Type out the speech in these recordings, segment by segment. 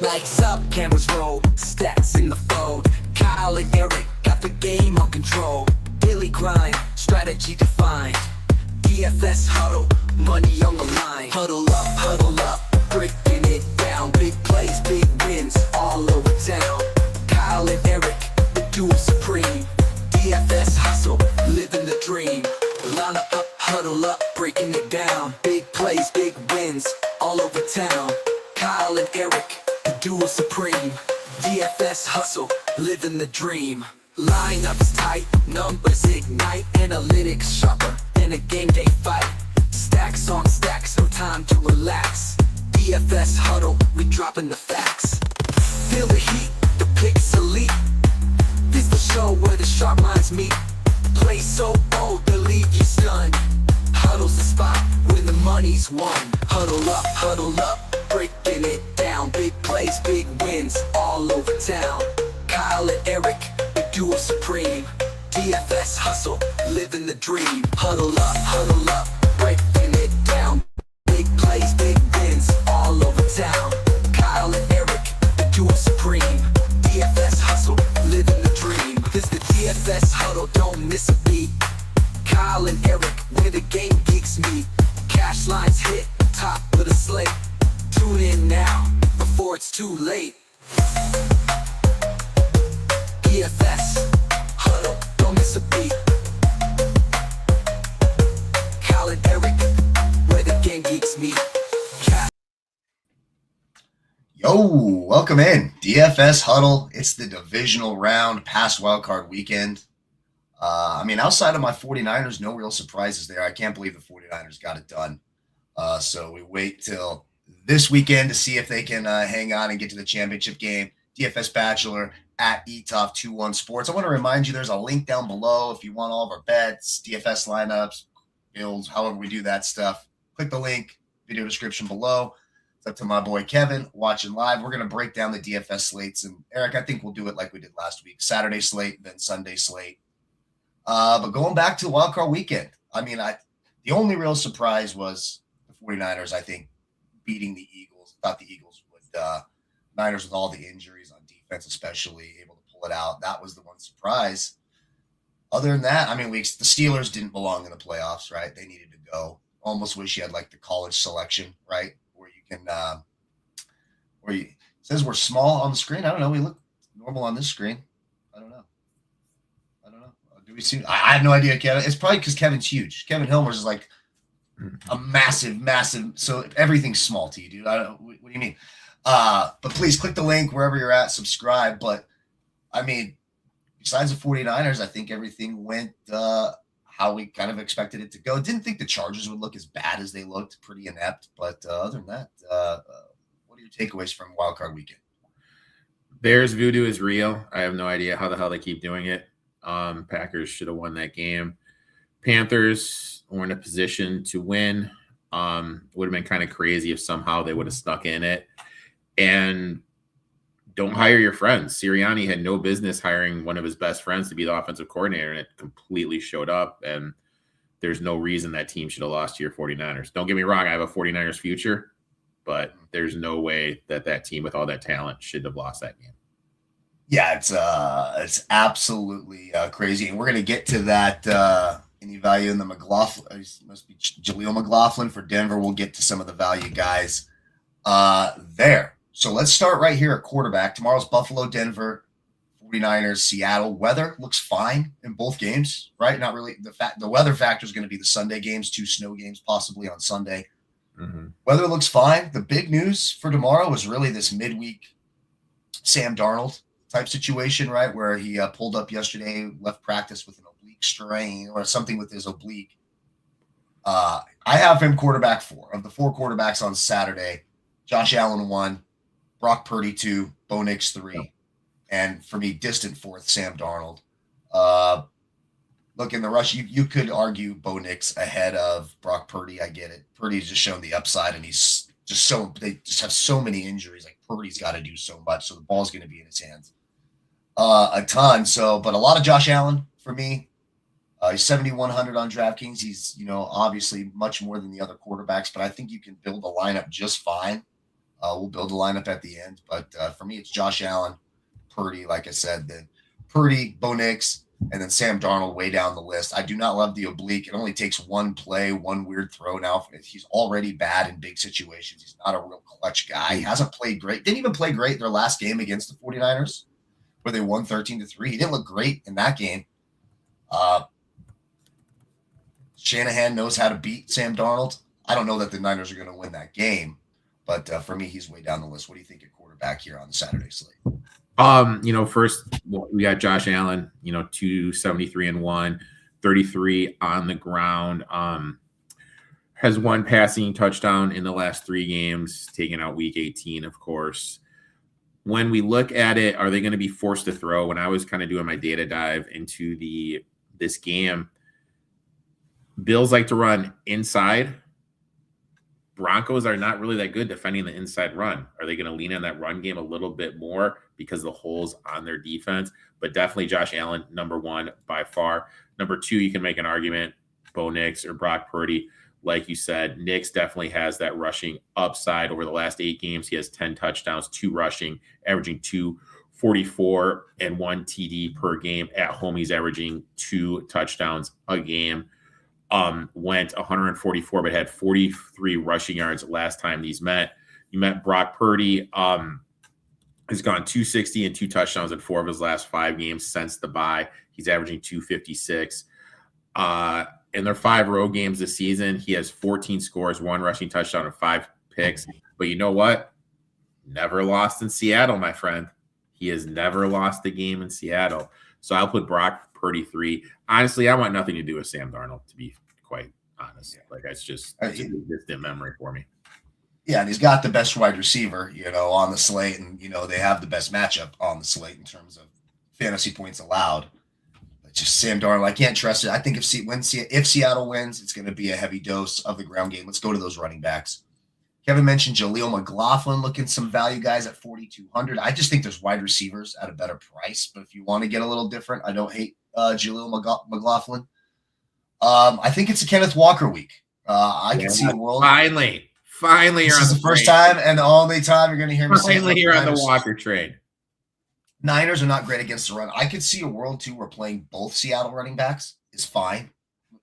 Lights up, cameras roll, stats in the fold. Kyle and Erik got the game on control. Daily grind, strategy defined. DFS huddle, money on the line. Huddle up, breaking it down. Big plays, big wins, all over town. Kyle and Erik, the duo supreme. DFS hustle, living the dream. Line up, huddle up, breaking it down. Big plays, big wins, all over town. Kyle and Erik, the duo supreme. DFS hustle, living the dream. Lineups tight, numbers ignite. Analytics sharper than a game day fight. Stacks on stacks, no time to relax. DFS huddle, we dropping the facts. Feel the heat, the picks elite. This the show where the sharp minds meet. Play so bold, they'll leave you stunned. Huddle's the spot where the money's won. Huddle up, breaking it down. Big plays, big wins, all over town. Kyle and Erik, the duo supreme. DFS hustle, living the dream. Huddle up, breaking it down. Big plays, big wins, all over town. Kyle and Erik, the duo supreme. DFS hustle, living the dream. This the DFS huddle, don't miss a beat. Kyle and Erik, where the game geeks meet. Cash lines hit, top of the slate. Tune in now, before it's too late. DFS huddle, don't miss a beat. Kyle and Erik, where the game geeks meet. Yo, welcome in. DFS Huddle. It's the divisional round past wildcard weekend. Outside of my 49ers, no real surprises there. I can't believe the 49ers got it done. So we wait till this weekend to see if they can hang on and get to the championship game. DFS Bachelor at ETOF21 Sports. I want to remind you there's a link down below if you want all of our bets, DFS lineups, builds, however we do that stuff. Click the link, video description below. It's up to my boy Kevin watching live. We're going to break down the DFS slates. And Eric, I think we'll do it like we did last week. Saturday slate, then Sunday slate. But going back to the wildcard weekend, the only real surprise was the 49ers, I think, beating the Eagles. I thought the Eagles would, Niners with all the injuries on defense, especially able to pull it out. That was the one surprise. Other than that, the Steelers didn't belong in the playoffs, right? They needed to go. Almost wish you had like the college selection, right? Where you can, it says we're small on the screen. I don't know. We look normal on this screen. I don't know. Do we see? I have no idea, Kevin. It's probably because Kevin's huge. Kevin Hilmers is like a massive. So everything's small to you, dude. What do you mean? But please click the link wherever you're at, subscribe. But besides the 49ers, I think everything went how we kind of expected it to go. Didn't think the Chargers would look as bad as they looked, pretty inept. But other than that, what are your takeaways from wildcard weekend? Bears voodoo is real. I have no idea how the hell they keep doing it. Packers should have won that game. Panthers were in a position to win. Would have been kind of crazy if somehow they would have stuck in it. And don't hire your friends. Sirianni had no business hiring one of his best friends to be the offensive coordinator, and it completely showed up. And there's no reason that team should have lost to your 49ers. Don't get me wrong, I have a 49ers future, but there's no way that team with all that talent should have lost that game. Yeah, it's absolutely crazy, and we're gonna get to that. Any value in the McLaughlin? Must be Jaleel McLaughlin for Denver. We'll get to some of the value guys there. So let's start right here at quarterback. Tomorrow's Buffalo, Denver, 49ers, Seattle. Weather looks fine in both games, right? Not really. The weather factor is going to be the Sunday games, 2 snow games possibly on Sunday. Mm-hmm. Weather looks fine. The big news for tomorrow is really this midweek Sam Darnold type situation, right? Where he pulled up yesterday, left practice with an oblique strain or something with his oblique. I have him quarterback 4. Of the 4 quarterbacks on Saturday, Josh Allen 1, Brock Purdy 2, Bo Nix 3, and for me, distant 4th, Sam Darnold. Look, in the rush, you could argue Bo Nix ahead of Brock Purdy. I get it. Purdy's just shown the upside, and he's just they just have so many injuries. Like Purdy's got to do so much, so the ball's going to be in his hands a ton. So, but a lot of Josh Allen for me. He's 7,100 on DraftKings. He's, obviously much more than the other quarterbacks, but I think you can build a lineup just fine We'll build a lineup at the end, but for me, it's Josh Allen, Purdy, like I said, then Purdy, Bo Nix, and then Sam Darnold way down the list. I do not love the oblique. It only takes one play, one weird throw. Now he's already bad in big situations. He's not a real clutch guy. He hasn't played great. Didn't even play great their last game against the 49ers, where they won 13-3. He didn't look great in that game. Shanahan knows how to beat Sam Darnold. I don't know that the Niners are going to win that game, but for me, he's way down the list. What do you think at quarterback here on the Saturday slate? First we got Josh Allen, 273-1, 33 on the ground. Has one passing touchdown in the last 3 games, taken out week 18, of course. When we look at it, are they going to be forced to throw? When I was kind of doing my data dive into this game, Bills like to run inside. Broncos are not really that good defending the inside run. Are they going to lean on that run game a little bit more because of the holes on their defense? But definitely Josh Allen, number 1 by far. Number 2, you can make an argument, Bo Nix or Brock Purdy. Like you said, Nix definitely has that rushing upside. Over the last 8 games, he has 10 touchdowns, 2 rushing, averaging 244 and 1 TD per game. At home, he's averaging 2 touchdowns a game. Went 144, but had 43 rushing yards last time these met. You met Brock Purdy. Has gone 260 and 2 touchdowns in 4 of his last 5 games since the bye. He's averaging 256. In their 5 road games this season, he has 14 scores, 1 rushing touchdown, and 5 picks. But you know what? Never lost in Seattle, my friend. He has never lost a game in Seattle. So I'll put Brock Purdy 3. Honestly, I want nothing to do with Sam Darnold, to be quite honest. Like, it's a distant memory for me. Yeah, and he's got the best wide receiver, on the slate, and they have the best matchup on the slate in terms of fantasy points allowed. But just Sam Darnold, I can't trust it. I think if Seattle wins, it's going to be a heavy dose of the ground game. Let's go to those running backs. Kevin mentioned Jaleel McLaughlin looking some value guys at 4,200. I just think there's wide receivers at a better price. But if you want to get a little different, I don't hate Jaleel McLaughlin. I think it's a Kenneth Walker week. I can see a world. Finally, this is the first time and the only time you're going to hear me say finally here on the Walker trade. Niners are not great against the run. I could see a world too where playing both Seattle running backs is fine.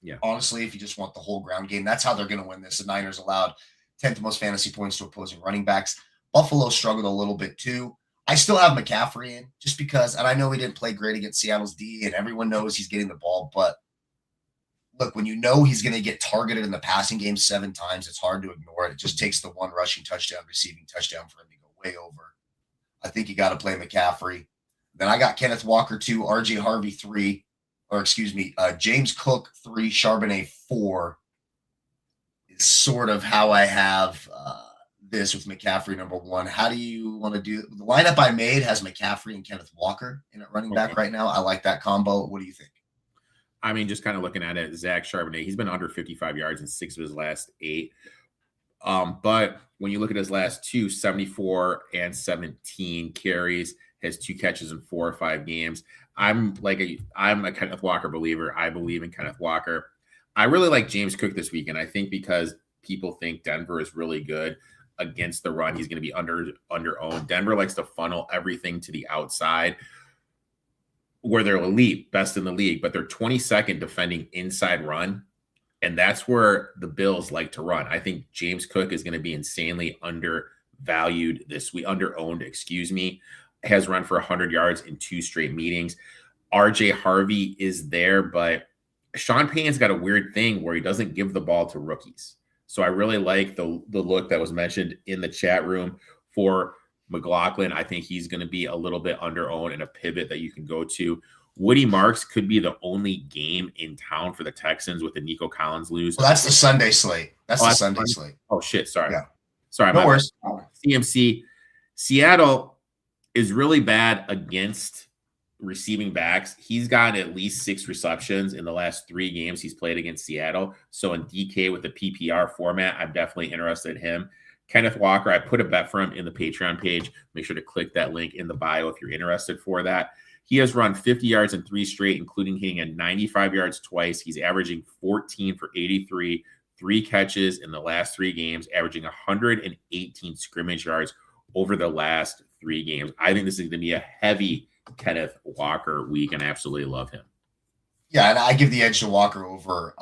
Yeah. Honestly, if you just want the whole ground game, that's how they're going to win this. The Niners allowed 10th most fantasy points to opposing running backs. Buffalo struggled a little bit too. I still have McCaffrey in just because, and I know he didn't play great against Seattle's D, and everyone knows he's getting the ball, but look, when he's going to get targeted in the passing game 7 times, it's hard to ignore it. It just takes the 1 rushing touchdown, receiving touchdown for him to go way over. I think you got to play McCaffrey. Then I got Kenneth Walker 2, RJ Harvey 3, James Cook 3, Charbonnet 4 is sort of how I have this with McCaffrey number 1. How do you want to do it? The lineup I made has McCaffrey and Kenneth Walker in at running back right now. I like that combo. What do you think? I mean, just kind of looking at it, Zach Charbonnet, he's been under 55 yards in 6 of his last 8. But when you look at his last 2, 74 and 17 carries, has 2 catches in 4 or 5 games. I'm a Kenneth Walker believer. I believe in Kenneth Walker. I really like James Cook this weekend. I think because people think Denver is really good against the run, he's going to be under-owned. Denver likes to funnel everything to the outside, where they're elite, best in the league, but they're 22nd defending inside run. And that's where the Bills like to run. I think James Cook is going to be insanely undervalued this week, under-owned, has run for 100 yards in 2 straight meetings. RJ Harvey is there, but Sean Payton's got a weird thing where he doesn't give the ball to rookies. So I really like the look that was mentioned in the chat room for McLaughlin. I think he's going to be a little bit under-owned and a pivot that you can go to. Woody Marks could be the only game in town for the Texans with the Nico Collins lose. Well, that's the Sunday slate. That's the Sunday slate. Oh, shit. Sorry. Yeah. Sorry. No worries. CMC. Seattle is really bad against receiving backs. He's gotten at least 6 receptions in the last 3 games he's played against Seattle. So in DK with the PPR format, I'm definitely interested in him. Kenneth Walker, I put a bet for him in the Patreon page. Make sure to click that link in the bio if you're interested for that. He has run 50 yards in 3 straight, including hitting at 95 yards twice. He's averaging 14 for 83, 3 catches in the last 3 games, averaging 118 scrimmage yards over the last 3 games. I think this is going to be a heavy Kenneth Walker week, and I absolutely love him. Yeah, and I give the edge to Walker over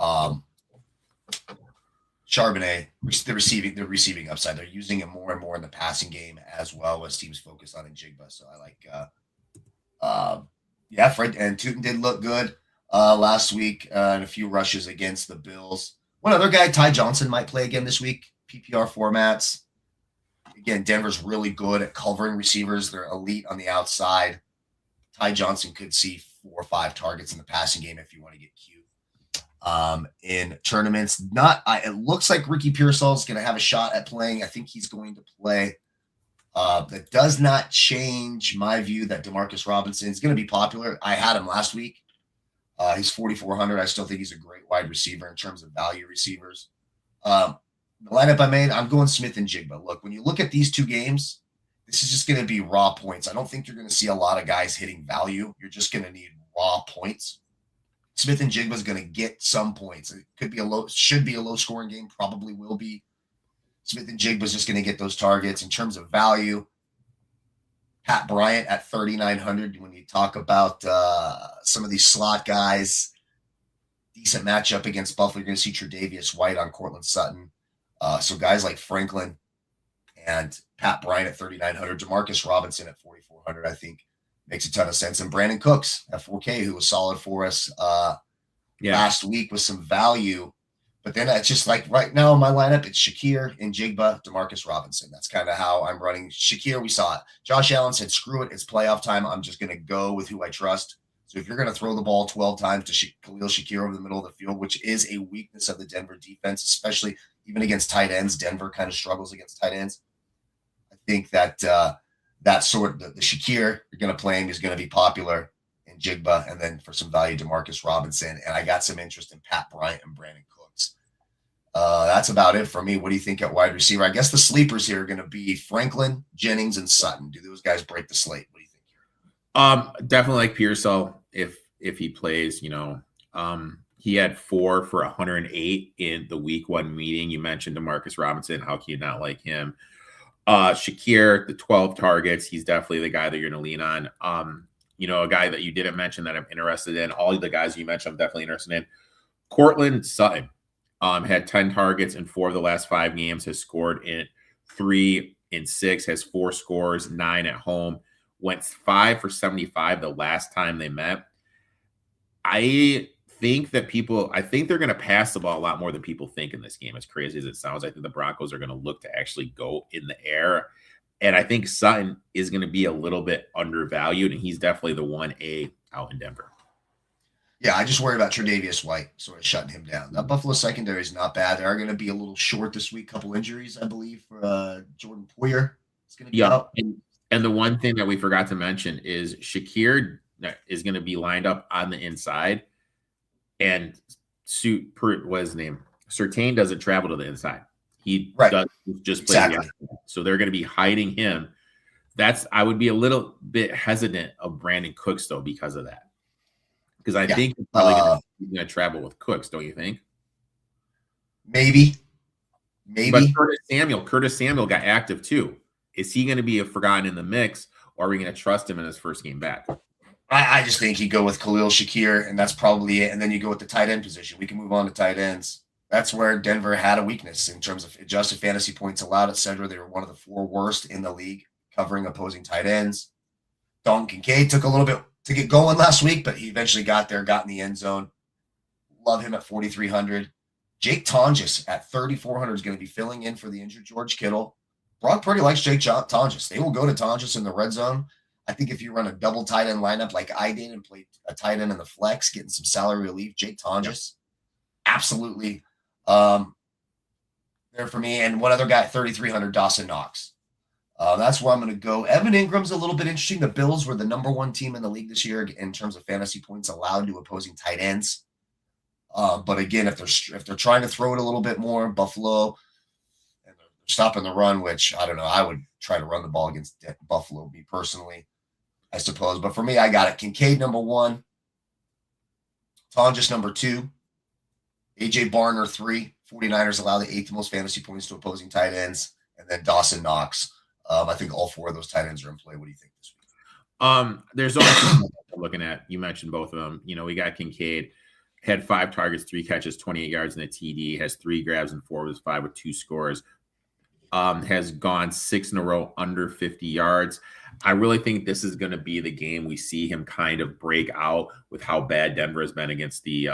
Charbonnet, the receiving upside. They're using him more and more in the passing game as well as teams focus on Njigba. So I like Fred and Tootin did look good last week and a few rushes against the Bills. One other guy, Ty Johnson, might play again this week. PPR formats. Again, Denver's really good at covering receivers. They're elite on the outside. Ty Johnson could see 4 or 5 targets in the passing game if you want to get cute. In tournaments, it looks like Ricky Pearsall is going to have a shot at playing. I think he's going to play. That does not change my view that Demarcus Robinson is going to be popular. I had him last week. He's 4,400. I still think he's a great wide receiver in terms of value receivers. The lineup I made, I'm going Smith and Jigba. Look, when you look at these 2 games, this is just going to be raw points. I don't think you're going to see a lot of guys hitting value. You're just going to need raw points. Smith and Jigba is going to get some points. It should be a low scoring game, probably will be. Smith and Jigba is just going to get those targets. In terms of value, Pat Bryant at 3,900. When you talk about some of these slot guys, decent matchup against Buffalo, you're going to see Tre'Davious White on Cortland Sutton. So guys like Franklin and Pat Bryant at 3,900, Demarcus Robinson at 4,400, I think makes a ton of sense. And Brandon Cooks at 4K, who was solid for us last week with some value. But then it's just like right now in my lineup, it's Shakir, Njigba, Demarcus Robinson. That's kind of how I'm running. Shakir, we saw it. Josh Allen said, screw it, it's playoff time. I'm just going to go with who I trust. So if you're going to throw the ball 12 times to Khalil Shakir over the middle of the field, which is a weakness of the Denver defense, especially even against tight ends, Denver kind of struggles against tight ends. I think that the Shakir, you're going to play him, is going to be popular in Jigba, and then for some value, Demarcus Robinson. And I got some interest in Pat Bryant and Brandon Cooks. That's about it for me. What do you think at wide receiver? I guess the sleepers here are going to be Franklin, Jennings, and Sutton. Do those guys break the slate? What do you think here? Definitely like Pearsall if he plays. He had 4 for 108 in the week 1 meeting. You mentioned Demarcus Robinson. How can you not like him? Shakir, the 12 targets. He's definitely the guy that you're going to lean on. A guy that you didn't mention that I'm interested in. All of the guys you mentioned, I'm definitely interested in. Cortland Sutton had 10 targets in 4 of the last 5 games, has scored in 3 in 6, has 4 scores, 9 at home, went 5 for 75 the last time they met. I think they're going to pass the ball a lot more than people think in this game. As crazy as it sounds, I think the Broncos are going to look to actually go in the air. And I think Sutton is going to be a little bit undervalued, and he's definitely the 1A out in Denver. Yeah, I just worry about Tre'Davious White sort of shutting him down. That Buffalo secondary is not bad. They are going to be a little short this week. Couple injuries, I believe, for Jordan Poyer. It's going to be out. And the one thing that we forgot to mention is Shakir is going to be lined up on the inside, and what's his name? Surtain doesn't travel to the inside. He does just play exactly. So they're going to be hiding him. I would be a little bit hesitant of Brandon Cooks though because of that. Because I think he's probably going to travel with Cooks, don't you think? Maybe. But Curtis Samuel got active too. Is he going to be forgotten in the mix, or are we going to trust him in his first game back? I just think you go with Khalil Shakir, and that's probably it. And then you go with the tight end position. We can move on to tight ends. That's where Denver had a weakness in terms of adjusted fantasy points allowed, etc. They were one of the 4 worst in the league covering opposing tight ends. Dalton Kincaid took a little bit to get going last week, but he eventually got there, got in the end zone. Love him at 4,300. Jake Tonges at 3,400 is going to be filling in for the injured George Kittle. Brock Purdy likes Jake Tonges. They will go to Tonges in the red zone. I think if you run a double tight end lineup like I did and play a tight end in the flex, getting some salary relief, Jake Tonges, absolutely there for me. And one other guy, 3,300, Dawson Knox. That's where I'm going to go. Evan Ingram's a little bit interesting. The Bills were the number 1 team in the league this year in terms of fantasy points allowed to opposing tight ends. But again, if they're trying to throw it a little bit more, Buffalo, and they're stopping the run, which I don't know, I would try to run the ball against Buffalo, me personally, I suppose. But for me, I got it. Kincaid number 1, Tonjes number 2, AJ Barner, 3. 49ers allow the 8th most fantasy points to opposing tight ends. And then Dawson Knox. I think all 4 of those tight ends are in play. What do you think this week? There's only I'm looking at. You mentioned both of them. We got Kincaid, had 5 targets, 3 catches, 28 yards in a TD, has 3 grabs and 4 was 5 with 2 scores. Has gone 6 in a row under 50 yards. I really think this is going to be the game we see him kind of break out with how bad Denver has been against the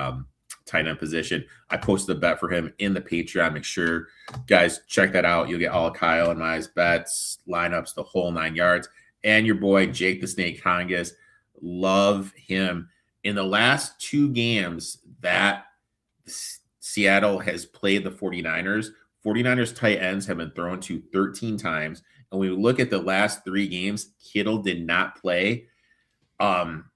tight end position. I posted a bet for him in the Patreon. Make sure, guys, check that out. You'll get all of Kyle and my bets, lineups, the whole 9 yards. And your boy, Jake the Snake Hongas. Love him. In the last 2 games that Seattle has played the 49ers tight ends have been thrown to 13 times. And when we look at the last 3 games, Kittle did not play.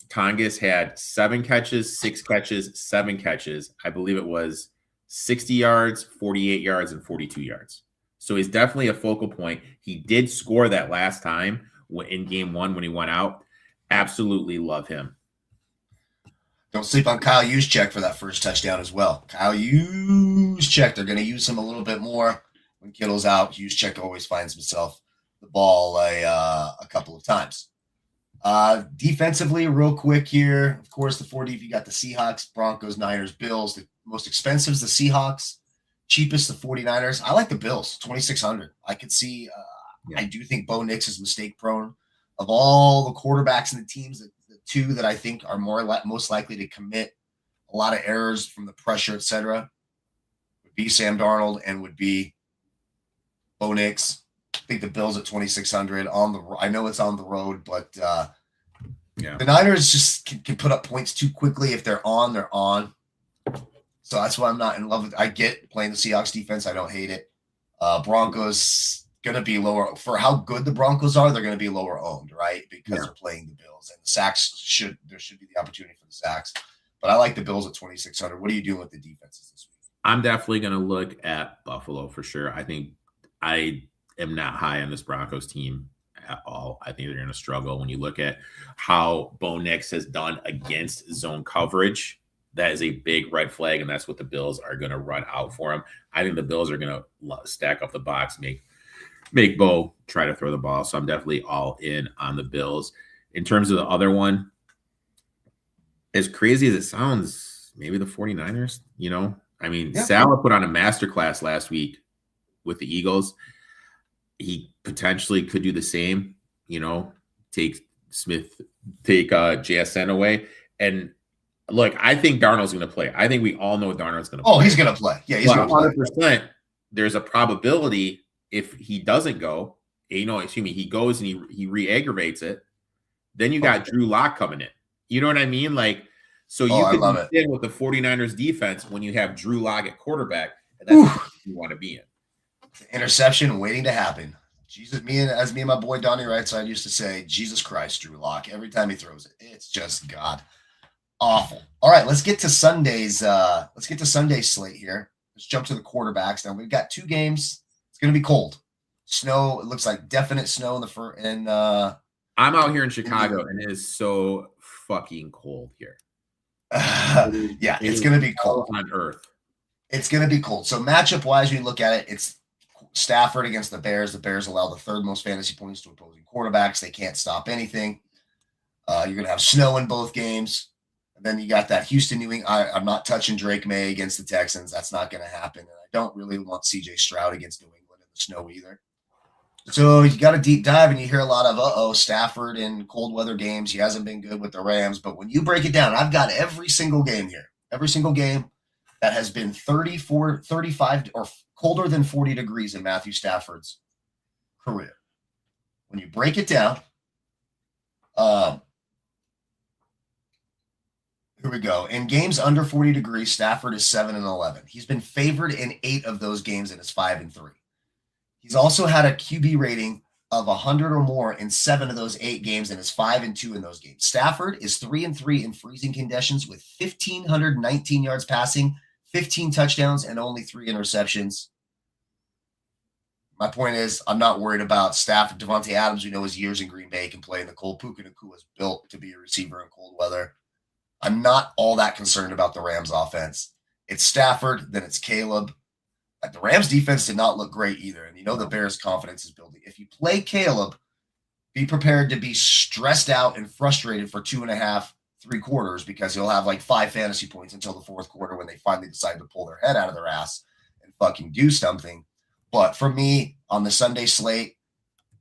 Tongas had 7 catches, 6 catches, 7 catches. I believe it was 60 yards, 48 yards, and 42 yards. So he's definitely a focal point. He did score that last time in game 1 when he went out. Absolutely love him. Don't sleep on Kyle Juszczyk for that first touchdown as well. Kyle Juszczyk, they're going to use him a little bit more when Kittle's out. Juszczyk always finds himself the ball a couple of times. Defensively, real quick here, of course, the 4 deep, you got the Seahawks, Broncos, Niners, Bills. The most expensive is the Seahawks, cheapest the 49ers. I like the Bills, 2,600. I could see, I do think Bo Nix is mistake prone. Of all the quarterbacks in the teams, the 2 that I think are most likely to commit a lot of errors from the pressure, etc., would be Sam Darnold and would be Bo Nix. I think the Bills at 2,600 I know it's on the road, but the Niners just can put up points too quickly. If they're on, they're on. So that's why I'm not in love with. I get playing the Seahawks defense. I don't hate it. Broncos going to be lower for how good the Broncos are. They're going to be lower owned, right? Because they're playing the Bills, and the sacks there should be the opportunity for the sacks. But I like the Bills at 2,600. What are you doing with the defenses this week? I'm definitely going to look at Buffalo for sure. I think I am not high on this Broncos team at all. I think they're going to struggle. When you look at how Bo Nix has done against zone coverage, that is a big red flag, and that's what the Bills are going to run out for him. I think the Bills are going to stack up the box, make Bo try to throw the ball. So I'm definitely all in on the Bills. In terms of the other one, as crazy as it sounds, maybe the 49ers, Salah put on a masterclass last week with the Eagles. He potentially could do the same, take JSN away. And look, I think Darnold's going to play. I think we all know Darnold's going to play. Oh, he's going to play. Yeah, he's going to play. 100%. There's a probability if he doesn't go, he goes and he re-aggravates it, then you got Drew Lock coming in. You know what I mean? So you can be in with the 49ers defense when you have Drew Lock at quarterback, and that's what you want to be in. Interception waiting to happen. Jesus, me and my boy Donnie Rightside used to say, Jesus Christ, Drew Lock. Every time he throws it, it's just God awful. All right, let's get to Sunday's slate here. Let's jump to the quarterbacks. Now we've got 2 games. It's going to be cold. Snow. It looks like definite snow in the first. And I'm out here in Chicago, and it is so fucking cold here. It's going to be cold on Earth. It's going to be cold. So matchup wise, when you look at it, it's Stafford against the Bears. The Bears allow the 3rd most fantasy points to opposing quarterbacks. They can't stop anything. You're going to have snow in both games. And then you got that Houston, New England. I'm not touching Drake May against the Texans. That's not going to happen. And I don't really want CJ Stroud against New England in the snow either. So you got a deep dive, and you hear a lot of, Stafford in cold weather games. He hasn't been good with the Rams. But when you break it down, I've got every single game here. Every single game that has been 34, 35, or colder than 40 degrees in Matthew Stafford's career. When you break it down, here we go. In games under 40 degrees, Stafford is 7-11. He's been favored in 8 of those games and is 5-3. He's also had a QB rating of 100 or more in 7 of those 8 games and is 5-2 in those games. Stafford is 3-3 in freezing conditions with 1,519 yards passing, 15 touchdowns, and only 3 interceptions. My point is, I'm not worried about Stafford. Devontae Adams, we know his years in Green Bay, can play in the cold. Puka Nacua is built to be a receiver in cold weather. I'm not all that concerned about the Rams offense. It's Stafford, then it's Caleb. Like the Rams defense did not look great either. And the Bears' confidence is building. If you play Caleb, be prepared to be stressed out and frustrated for 2.5, 3 quarters because he'll have like 5 fantasy points until the 4th quarter when they finally decide to pull their head out of their ass and fucking do something. But for me, on the Sunday slate,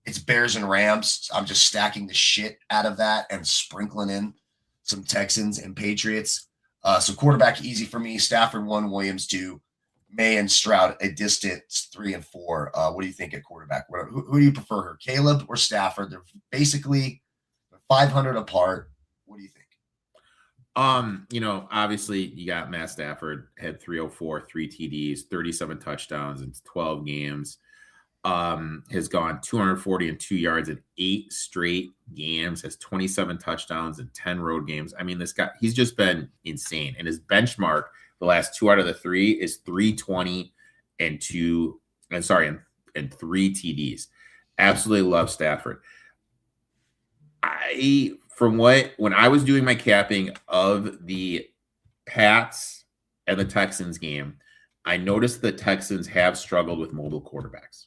it's Bears and Rams. I'm just stacking the shit out of that and sprinkling in some Texans and Patriots. So quarterback easy for me. Stafford 1, Williams 2, May and Stroud a distant 3 and 4. What do you think at quarterback? Who do you prefer her, Caleb or Stafford? They're basically 500 apart. What do you think? Obviously you got Matt Stafford, had 304, 3 TDs, 37 touchdowns in 12 games. Has gone 242 yards in 8 straight games, has 27 touchdowns in 10 road games. I mean, this guy, he's just been insane. And his benchmark, the last 2 out of the 3 is 320 and 3 TDs. Absolutely love Stafford. When I was doing my capping of the Pats and the Texans game, I noticed the Texans have struggled with mobile quarterbacks.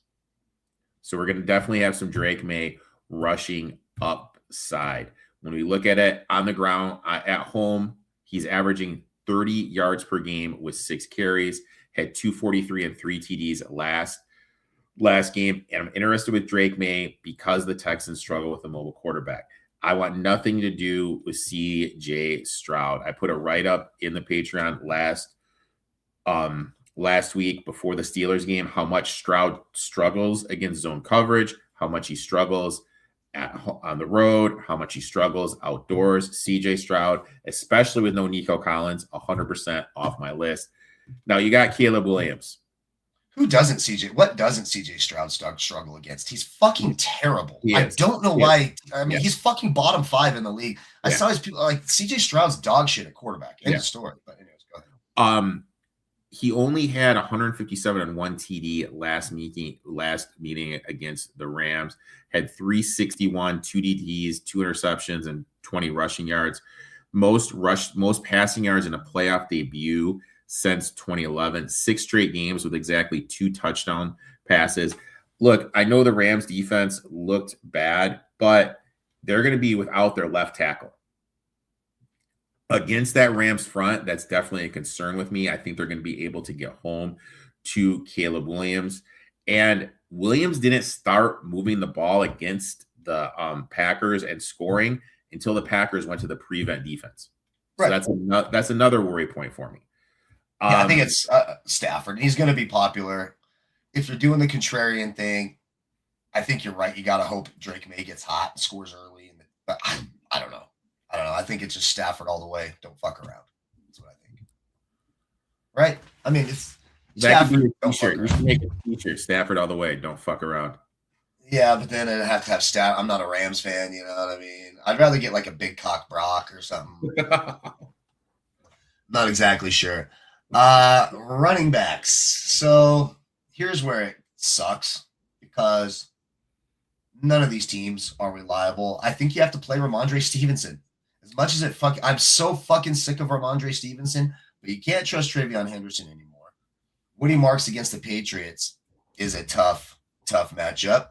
So we're going to definitely have some Drake May rushing upside. When we look at it on the ground, at home, he's averaging 30 yards per game with 6 carries, had 243 and 3 TDs last game. And I'm interested with Drake May because the Texans struggle with a mobile quarterback. I want nothing to do with CJ Stroud. I put a write-up in the Patreon last week before the Steelers game, how much Stroud struggles against zone coverage, how much he struggles on the road, how much he struggles outdoors. CJ Stroud, especially with no Nico Collins, 100% off my list. Now you got Caleb Williams. What doesn't CJ Stroud struggle against? He's fucking terrible. I don't know why. I mean, he's fucking bottom 5 in the league. I saw his people like CJ Stroud's dog shit at quarterback. End of story. But anyways, go ahead. He only had 157 and 1 TD last meeting against the Rams. Had 361, 2 DTs, 2 interceptions, and 20 rushing yards. Most passing yards in a playoff debut since 2011. 6 straight games with exactly 2 touchdown passes. Look, I know the Rams defense looked bad, but they're going to be without their left tackle. Against that Rams front, that's definitely a concern with me. I think they're going to be able to get home to Caleb Williams. And Williams didn't start moving the ball against the Packers and scoring until the Packers went to the prevent defense. Right. So that's another worry point for me. I think it's Stafford. He's going to be popular. If you're doing the contrarian thing, I think you're right. You got to hope Drake May gets hot and scores early. But I don't know. I think it's just Stafford all the way. Don't fuck around. That's what I think. Right? I mean, it's Stafford. You should make a t-shirt. Stafford all the way. Don't fuck around. Yeah, but then I'd have to have Stafford. I'm not a Rams fan. You know what I mean? I'd rather get like a big cock Brock or something. Not exactly sure. Running backs. So here's where it sucks because none of these teams are reliable. I think you have to play Ramondre Stevenson. As much as I'm so fucking sick of Ramondre Stevenson, but you can't trust Travion Henderson anymore. Woody Marks against the Patriots is a tough matchup.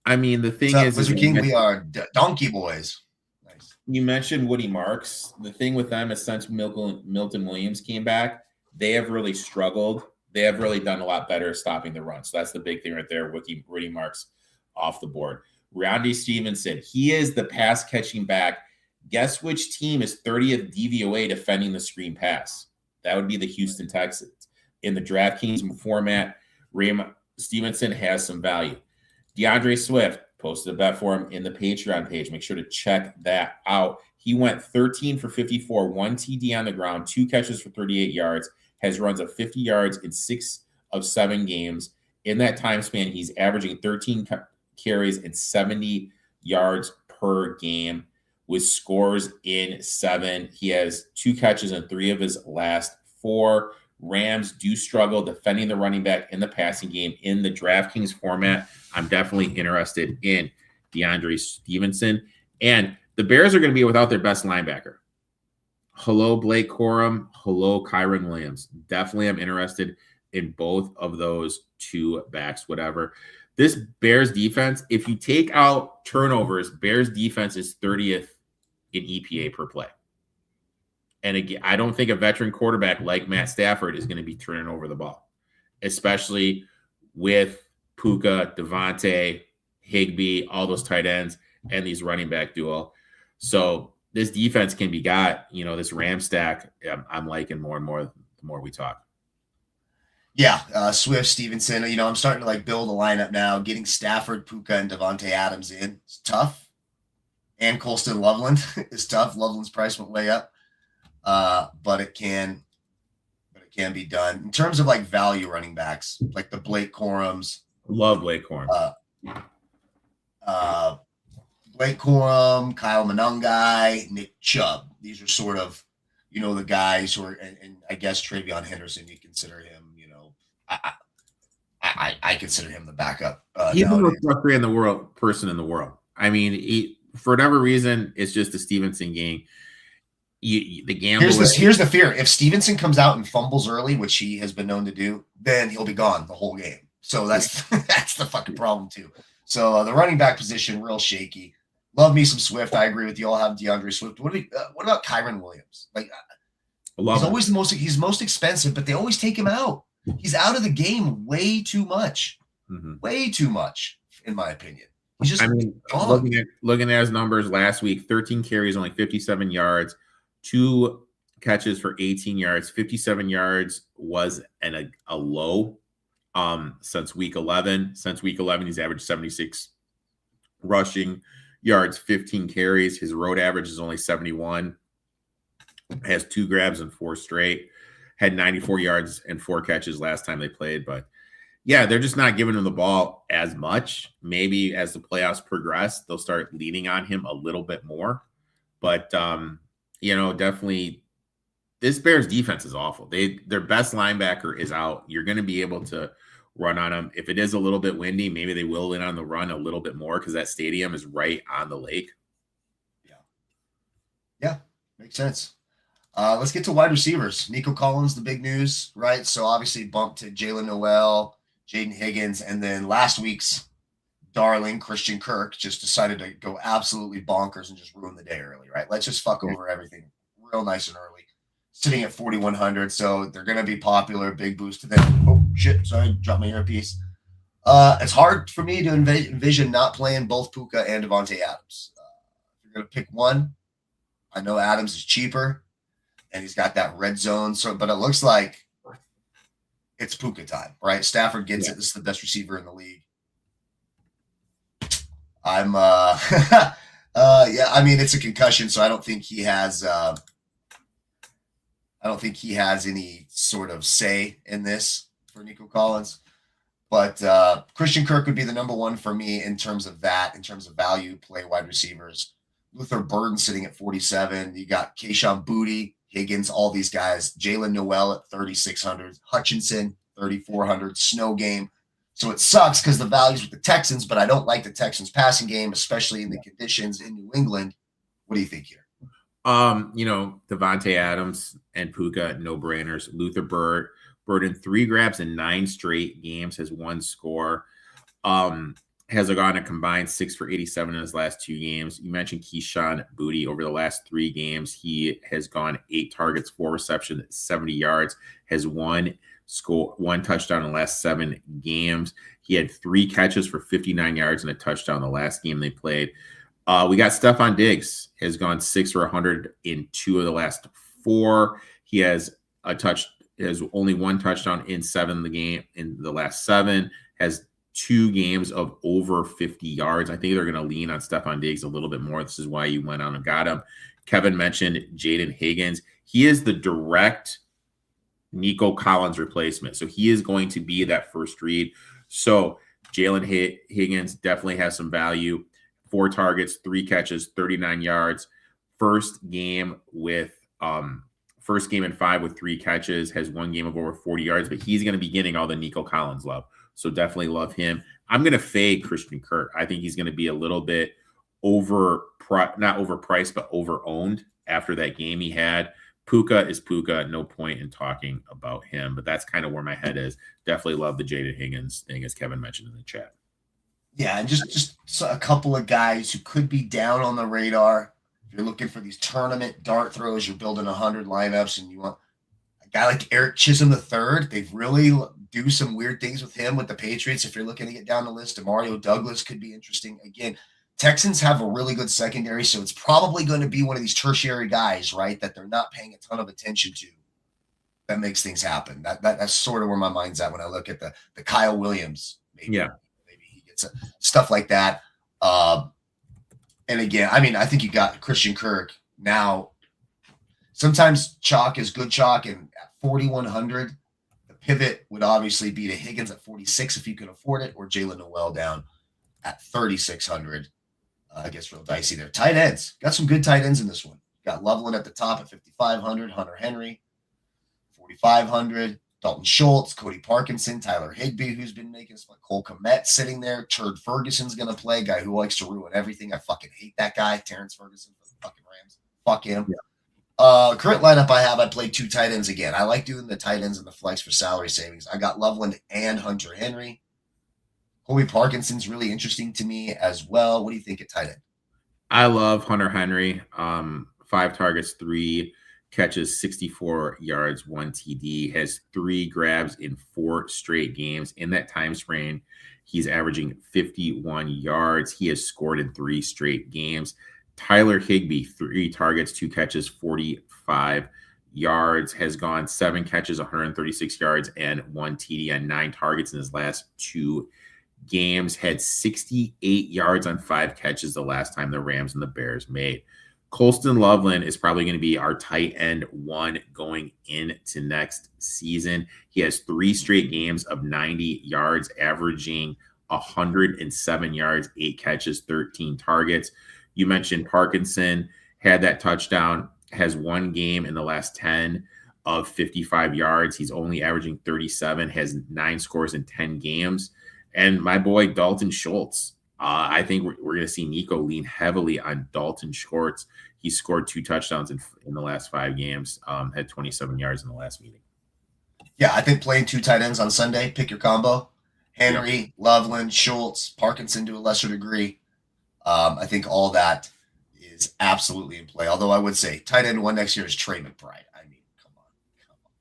I mean, the thing is, Wizard King, we are donkey boys. Nice. You mentioned Woody Marks. The thing with them is since Milton Williams came back, they have really struggled. They have really done a lot better stopping the run. So that's the big thing right there. Woody Marks off the board. Ramondre Stevenson, he is the pass catching back. Guess which team is 30th DVOA defending the screen pass? That would be the Houston Texans. In the DraftKings format, Stevenson has some value. DeAndre Swift posted a bet for him in the Patreon page. Make sure to check that out. He went 13 for 54, 1 TD on the ground, 2 catches for 38 yards, has runs of 50 yards in 6 of 7 games. In that time span, he's averaging 13 carries and 70 yards per game with scores in 7. He has 2 catches in 3 of his last 4. Rams do struggle defending the running back in the passing game in the DraftKings format. I'm definitely interested in DeAndre Stevenson. And the Bears are going to be without their best linebacker. Hello, Blake Corum. Hello, Kyron Williams. Definitely am interested in both of those two backs, whatever. This Bears defense, if you take out turnovers, Bears defense is 30th in EPA per play. And again, I don't think a veteran quarterback like Matt Stafford is going to be turning over the ball, especially with Puka, Devontae, Higbee, all those tight ends, and these running back duo. So this defense can be got. This Ram stack, I'm liking more and more the more we talk. Yeah, Swift, Stevenson. I'm starting to build a lineup now. Getting Stafford, Puka, and Devontae Adams in is tough, and Colston Loveland is tough. Loveland's price went way up, but it can be done in terms of value running backs, like the Blake Corums. Love Blake Corum. Blake Corum, Kyle Monangai, Nick Chubb. These are sort of, the guys who are, and I guess Travion Henderson. You consider him, I consider him the backup. He's the most frustrating person in the world. I mean, for whatever reason, it's just the Stevenson game. The gamble. Here's the fear: if Stevenson comes out and fumbles early, which he has been known to do, then he'll be gone the whole game. So that's the fucking problem too. So the running back position, real shaky. Love me some Swift. I agree with you. I'll have DeAndre Swift. What about Kyron Williams? He's most expensive, but they always take him out. He's out of the game way too much. Mm-hmm. Way too much, in my opinion. He's just looking at his numbers last week, 13 carries, only 57 yards, 2 catches for 18 yards. 57 yards was a low since week 11. Since week 11, he's averaged 76 rushing yards, 15 carries. His road average is only 71. Has 2 grabs and 4 straight. Had 94 yards and 4 catches last time they played. But yeah, they're just not giving him the ball as much. Maybe as the playoffs progress, they'll start leaning on him a little bit more. But definitely this Bears defense is awful. Their best linebacker is out. You're going to be able to run on them. If it is a little bit windy, maybe they will lean on the run a little bit more because that stadium is right on the lake. Yeah, makes sense. Let's get to wide receivers. Nico Collins, the big news, right? So obviously bumped to Jalen Noel, Jaden Higgins, and then last week's darling Christian Kirk just decided to go absolutely bonkers and just ruin the day early, right? Let's just fuck over everything real nice and early. Sitting at 4,100, so they're going to be popular. Big boost to them. Oh, shit. Sorry, dropped my earpiece. It's hard for me to envision not playing both Puka and Devontae Adams. If you're going to pick one, I know Adams is cheaper, and he's got that red zone. But it looks like it's Puka time, right? Stafford gets it. This is the best receiver in the league. It's a concussion, so I don't think he has any sort of say in this for Nico Collins. But Christian Kirk would be the number one for me in terms of value play wide receivers. Luther Burden sitting at 47. You got Kayshon Boutte, Higgins, all these guys. Jalen Noel at 3,600. Hutchinson, 3,400. Snow game. So it sucks because the value's with the Texans, but I don't like the Texans passing game, especially in the conditions in New England. What do you think here? Devontae Adams and Puka, no brainers. Luther Burden, 3 grabs in 9 straight games, has 1 score. Has gone a combined 6 for 87 in his last 2 games. You mentioned Kayshon Boutte. Over the last 3 games, he has gone 8 targets, 4 receptions, 70 yards, has 1 touchdown in the last 7 games. He had 3 catches for 59 yards and a touchdown the last game they played. We got Stephon Diggs, has gone 6 for 100 in 2 of the last 4. He has only 1 touchdown in 7 in the last 7. Has 2 games of over 50 yards. I think they're going to lean on Stephon Diggs a little bit more. This is why you went on and got him. Kevin mentioned Jaden Higgins. He is the direct Nico Collins replacement. So he is going to be that first read. So Jalen Higgins definitely has some value. 4 targets, 3 catches, 39 yards. First game in 5 with 3 catches, has 1 game of over 40 yards, but he's going to be getting all the Nico Collins love. So definitely love him. I'm going to fade Christian Kirk. I think he's going to be a little bit not overpriced, but over-owned after that game he had. Puka is Puka. No point in talking about him, but that's kind of where my head is. Definitely love the Jaden Higgins thing, as Kevin mentioned in the chat. Yeah, and just a couple of guys who could be down on the radar. If you're looking for these tournament dart throws, you're building 100 lineups, and you want a guy like Eric Chisholm III. They've really do some weird things with him with the Patriots. If you're looking to get down the list, Mario Douglas could be interesting. Again, Texans have a really good secondary, so it's probably going to be one of these tertiary guys, right, that they're not paying a ton of attention to. That makes things happen. That's sort of where my mind's at when I look at the Kyle Williams. Maybe he gets stuff like that. And again, I mean, I think you got Christian Kirk now. Sometimes chalk is good chalk, and at 4,100, the pivot would obviously be to Higgins at 46 if you can afford it, or Jalen Noel down at 3,600. I guess real dicey there. Tight ends. Got some good tight ends in this one. Got Loveland at the top at 5,500, Hunter Henry, 4,500, Dalton Schultz, Cody Parkinson, Tyler Higbee, who's been making some, Cole Kmet sitting there. Turd Ferguson's going to play, guy who likes to ruin everything. I fucking hate that guy, Terrence Ferguson for the fucking Rams. Fuck him. Yeah. Current lineup I played 2 tight ends again. I like doing the tight ends and the flex for salary savings. I got Loveland and Hunter Henry. Cody Parkinson's really interesting to me as well. What do you think at tight end? I love Hunter Henry. 5 targets, 3 catches, 64 yards, 1 TD, has 3 grabs in 4 straight games. In that time span, he's averaging 51 yards. He has scored in 3 straight games. Tyler Higbee, 3 targets, 2 catches, 45 yards, has gone 7 catches, 136 yards, and 1 TD on 9 targets in his last 2 games. Had 68 yards on 5 catches the last time the Rams and the Bears made. Colston Loveland is probably going to be our tight end 1 going into next season. He has 3 straight games of 90 yards, averaging 107 yards, 8 catches, 13 targets. You mentioned Parkinson had that touchdown, has 1 game in the last 10 of 55 yards. He's only averaging 37, has 9 scores in 10 games. And my boy Dalton Schultz, I think we're going to see Nico lean heavily on Dalton Schultz. He scored 2 touchdowns in the last 5 games, had 27 yards in the last meeting. Yeah, I think playing 2 tight ends on Sunday, pick your combo. Henry, Loveland, Schultz, Parkinson to a lesser degree. I think all that is absolutely in play. Although I would say tight end 1 next year is Trey McBride. I mean, come on.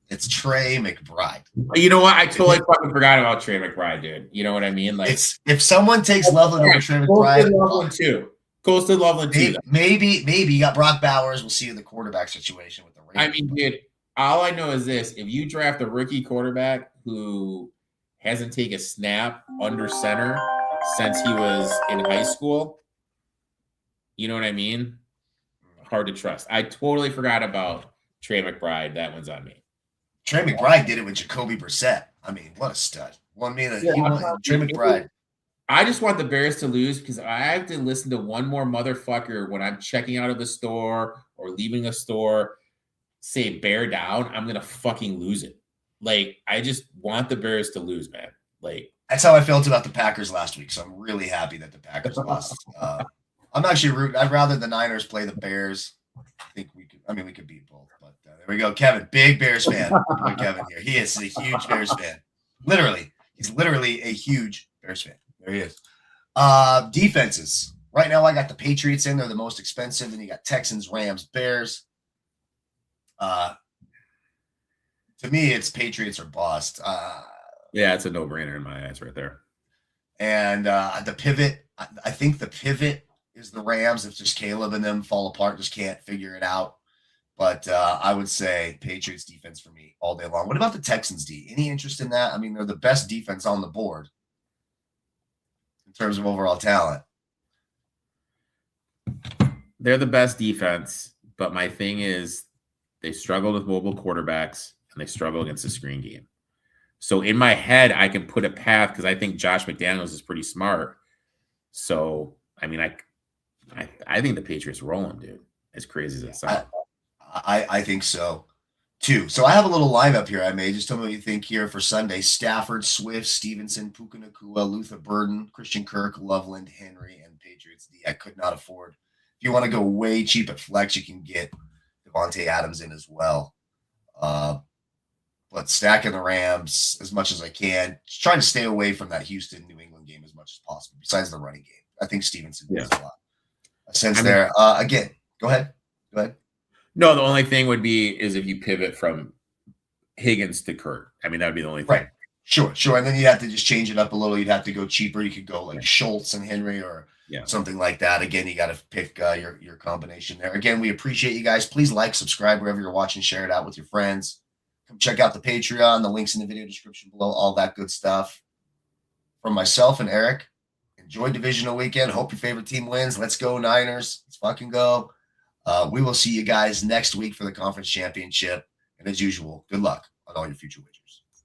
It's Trey McBride. You know what? I totally fucking forgot about Trey McBride, dude. You know what I mean? Like, if someone takes Loveland over Trey McBride, Colston Loveland too. Maybe you got Brock Bowers. We'll see in the quarterback situation with the Ravens. I mean, dude, all I know is this: if you draft a rookie quarterback who hasn't taken a snap under center since he was in high school, you know what I mean? Hard to trust. I totally forgot about Trey McBride. That one's on me. Trey McBride did it with Jacoby Brissett. I mean, what a stud. Trey McBride. I just want the Bears to lose because I have to listen to one more motherfucker when I'm checking out of the store or leaving a store say bear down. I'm going to fucking lose it. Like, I just want the Bears to lose, man. Like, that's how I felt about the Packers last week. So I'm really happy that the Packers lost. I'm actually rooting. I'd rather the Niners play the Bears. I think we could beat both. But there we go. Kevin, big Bears fan. Kevin here. He is a huge Bears fan. He's literally a huge Bears fan. There he is. Defenses. Right now, I got the Patriots in. They're the most expensive. Then you got Texans, Rams, Bears. To me, it's Patriots or bust. Yeah, it's a no-brainer in my eyes right there. And the pivot, I think the pivot is the Rams. If just Caleb and them fall apart, just can't figure it out. But I would say Patriots defense for me all day long. What about the Texans D? Any interest in that? I mean, they're the best defense on the board in terms of overall talent. They're the best defense, but my thing is they struggle with mobile quarterbacks and they struggle against the screen game. So in my head, I can put a path because I think Josh McDaniels is pretty smart. So, I mean, I think the Patriots roll him, dude. As crazy as it sounds. I think so, too. So I have a little lineup here I made. Just tell me what you think here for Sunday. Stafford, Swift, Stevenson, Puka Nacua, Luther Burden, Christian Kirk, Loveland, Henry, and Patriots D. I could not afford. If you want to go way cheap at flex, you can get Devontae Adams in as well. But stacking the Rams as much as I can. Just trying to stay away from that Houston-New England game as much as possible, besides the running game. I think Stevenson does a lot of sense there. Again, go ahead. No, the only thing would be is if you pivot from Higgins to Kurt. I mean, that would be the only thing. Right. Sure. And then you'd have to just change it up a little. You'd have to go cheaper. You could go like Schultz and Henry or something like that. Again, you got to pick your combination there. Again, we appreciate you guys. Please like, subscribe wherever you're watching. Share it out with your friends. Come check out the Patreon. The link's in the video description below. All that good stuff. From myself and Eric, enjoy divisional weekend. Hope your favorite team wins. Let's go Niners. Let's fucking go. We will see you guys next week for the conference championship. And as usual, good luck on all your future wagers.